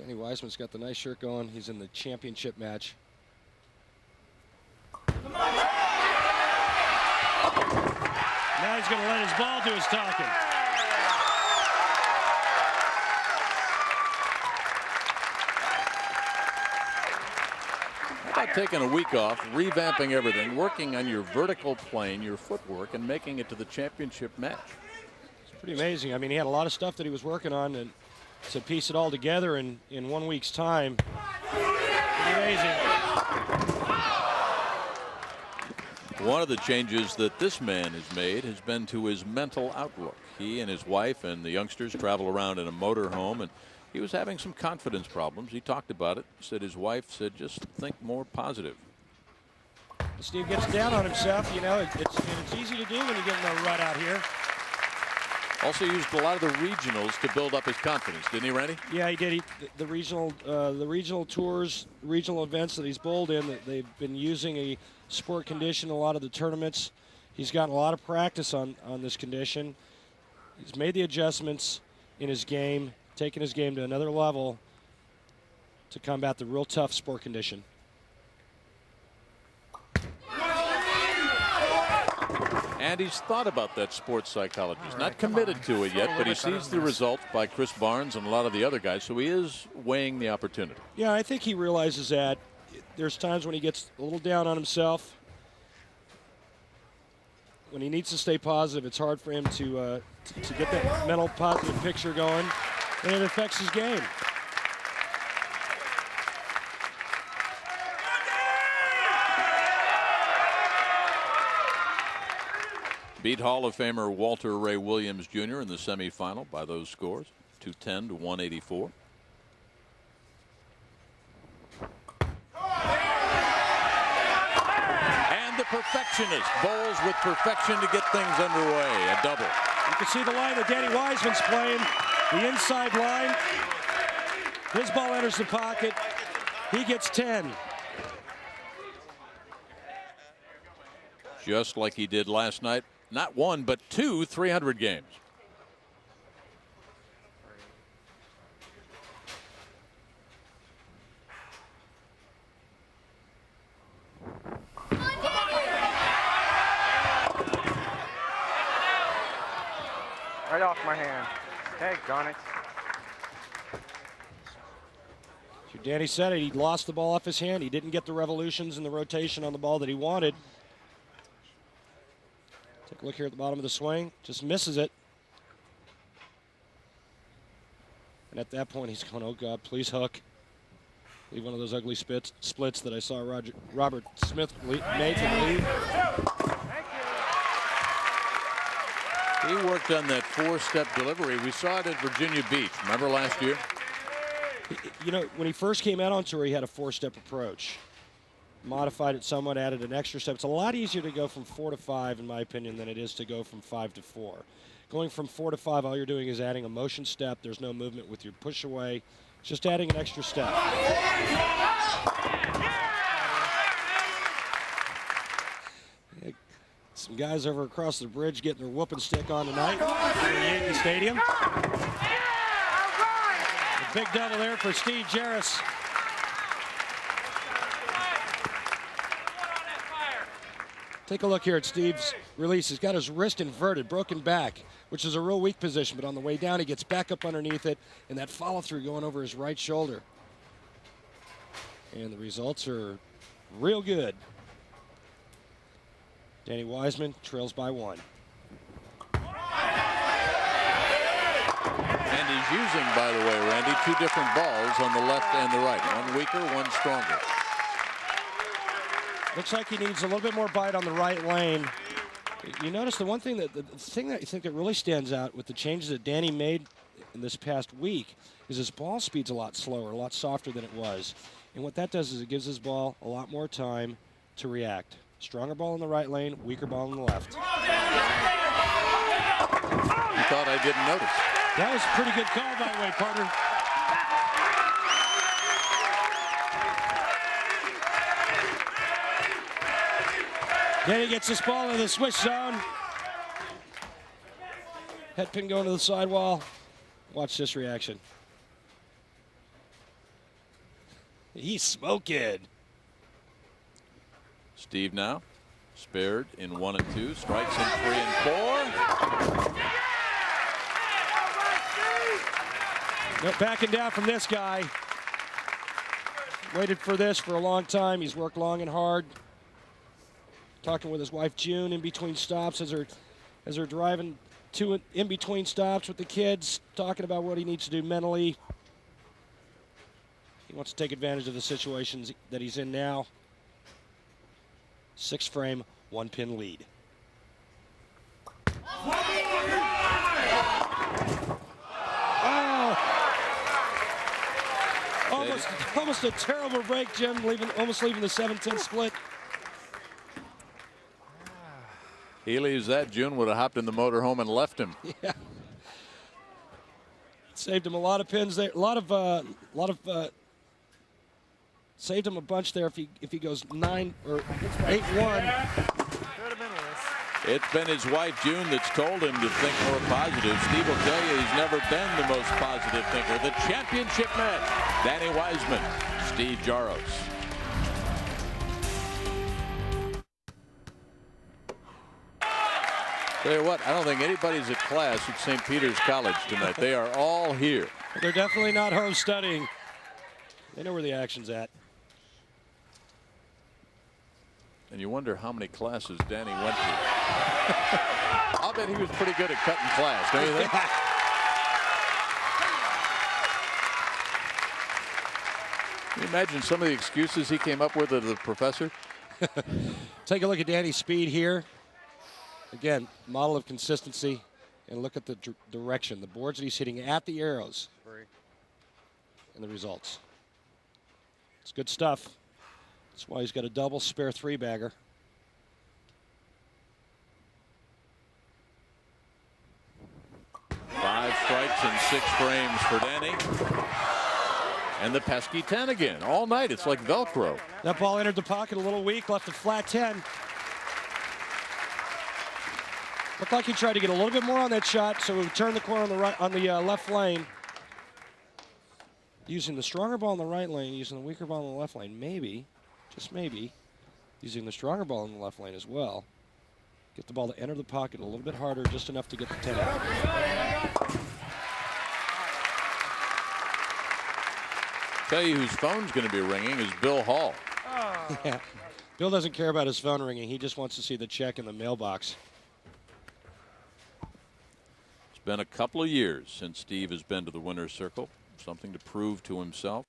Danny Wiseman's got the nice shirt going. He's in the championship match. Now he's going to let his ball do his talking. How about taking a week off, revamping everything, working on your vertical plane, your footwork, and making it to the championship match? It's pretty amazing. I mean, he had a lot of stuff that he was working on, and to piece it all together in 1 week's time, pretty amazing. One of the changes that this man has made has been to his mental outlook. He and his wife and the youngsters travel around in a motorhome, and he was having some confidence problems. He talked about it. Said his wife said, just think more positive. Steve gets down on himself. You know, it's easy to do when you get in a rut out here. Also used a lot of the regionals to build up his confidence, didn't he, Randy? Yeah, he did. The regional tours, regional events that he's bowled in, that they've been using a sport condition in a lot of the tournaments. He's gotten a lot of practice on this condition. He's made the adjustments in his game, taken his game to another level to combat the real tough sport condition. And he's thought about that sports psychologist. Right, not committed to it yet, but he sees the results by Chris Barnes and a lot of the other guys, so he is weighing the opportunity. Yeah, I think he realizes that there's times when he gets a little down on himself. When he needs to stay positive, it's hard for him to get that mental positive picture going, and it affects his game. Beat Hall of Famer Walter Ray Williams Jr. in the semifinal by those scores, 210 to 184. And the perfectionist bowls with perfection to get things underway. A double. You can see the line that Danny Wiseman's playing, the inside line. His ball enters the pocket. He gets 10. Just like he did last night. Not one, but two 300 games. Right off my hand. Hey, got it. Danny said it. He lost the ball off his hand. He didn't get the revolutions and the rotation on the ball that he wanted. Take a look here at the bottom of the swing. Just misses it. And at that point, he's going, oh, God, please hook. Leave one of those ugly splits that I saw Robert Smith made to the lead. He worked on that four-step delivery. We saw it at Virginia Beach. Remember last year? You know, when he first came out on tour, he had a four-step approach. Modified it somewhat, added an extra step. It's a lot easier to go from 4 to 5, in my opinion, than it is to go from 5 to 4. Going from 4 to 5, all you're doing is adding a motion step. There's no movement with your push away. It's just adding an extra step. Yeah, some guys over across the bridge getting their whooping stick on tonight in Yankee Stadium. A big double there for Steve Jaros. Take a look here at Steve's release. He's got his wrist inverted, broken back, which is a real weak position. But on the way down, he gets back up underneath it, and that follow-through going over his right shoulder. And the results are real good. Danny Wiseman trails by 1. And he's using, by the way, Randy, two different balls on the left and the right. One weaker, one stronger. Looks like he needs a little bit more bite on the right lane. You notice the thing that I think that really stands out with the changes that Danny made in this past week is his ball speed's a lot slower, a lot softer than it was. And what that does is it gives his ball a lot more time to react. Stronger ball in the right lane, weaker ball in the left. You thought I didn't notice. That was a pretty good call, by the way, partner. Danny gets this ball in the switch zone. Head pin going to the sidewall. Watch this reaction. He's smoking. Steve now spared in 1 and 2, strikes in 3 and 4. No backing down from this guy. Waited for this for a long time. He's worked long and hard. Talking with his wife June in between stops as they're driving to in between stops with the kids, talking about what he needs to do mentally. He wants to take advantage of the situations that he's in now. 6 frame, 1 pin lead. Oh! Almost a terrible break, Jim. Almost leaving the 7-10 split. He leaves that. June would have hopped in the motorhome and left him. Yeah. Saved him a lot of pins there. Saved him a bunch there if he goes 9 or 8-1. It's been his wife June that's told him to think more positive. Steve will tell you he's never been the most positive thinker. The championship match. Danny Wiseman, Steve Jaros. Tell you what, I don't think anybody's at class at St. Peter's College tonight. They are all here. They're definitely not home studying. They know where the action's at. And you wonder how many classes Danny went to. I'll bet he was pretty good at cutting class, don't you think? Can you imagine some of the excuses he came up with as a professor? Take a look at Danny's speed here. Again, model of consistency. And look at the direction. The boards that he's hitting at the arrows. And the results. It's good stuff. That's why he's got a double spare 3-bagger. Five strikes and 6 frames for Danny. And the pesky 10 again. All night, it's like Velcro. That ball entered the pocket a little weak, left it flat 10. Looked like he tried to get a little bit more on that shot, so he turned the corner on the left lane. Using the stronger ball in the right lane, using the weaker ball in the left lane, maybe, just maybe, using the stronger ball in the left lane as well. Get the ball to enter the pocket a little bit harder, just enough to get the 10 out. Tell you whose phone's going to be ringing is Bill Hall. Oh. Yeah. Bill doesn't care about his phone ringing. He just wants to see the check in the mailbox. It's been a couple of years since Steve has been to the winner's circle. Something to prove to himself.